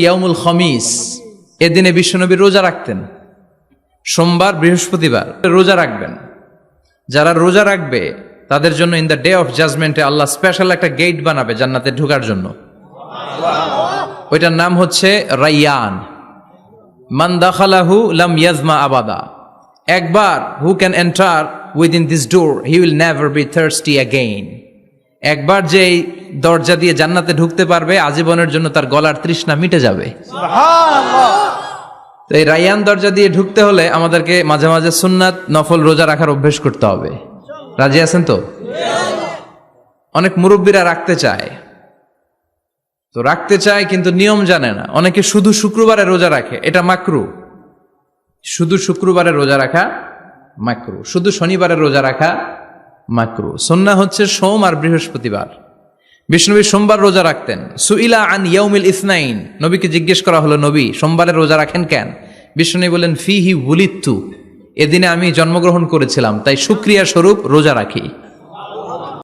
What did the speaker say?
ইয়াউমুল খমিস, এদিনে বিশ্বনবী রোজা রাখতেন। সোমবার, বৃহস্পতিবার রোজা রাখবেন। যারা রোজা রাখবে তাদের জন্য ইন দ্য ডে অফ জাজমেন্টে আল্লাহ স্পেশাল একটা গেট বানাবে জান্নাতে ঢোকার জন্য। ওইটার নাম হচ্ছে রাইয়ান। মান দাখালাহু লাম ইয়াজমা আবাদা। একবার who can enter within this door he will never be thirsty again. একবার যে এই দরজা দিয়ে জান্নাতে ঢুকতে পারবে আজীবনের জন্য তার গলার তৃষ্ণা মিটে যাবে। তো এই রাইয়ান দরজা দিয়ে ঢুকতে হলে আমাদেরকে মাঝে মাঝে সুন্নাত নফল রোজা রাখার অভ্যেস করতে হবে। রাজি আছেন তো? অনেক মুরব্বীরা রাখতে চায়, তো রাখতে চায় কিন্তু নিয়ম জানে না। অনেকে শুধু শুক্রবারে রোজা রাখে, এটা মাকরু। শুধু শুক্রবারে রোজা রাখা মাকরু, শুধু শনিবারে রোজা রাখা মাকরু। সুন্নাহ হচ্ছে সোম আর বৃহস্পতিবার। বিষ্ণুনবী সোমবার রোজা রাখতেন। সুইলা আন ইয়াউমিল ইসনাইন, নবীকে জিজ্ঞেস করা হলো, নবী সোমবারে রোজা রাখেন কেন? বিষ্ণুনবী বলেন, ফিহি উলিদতু, এদিনে আমি জন্মগ্রহণ করেছিলাম, তাই শুকরিয়া স্বরূপ রোজা রাখি।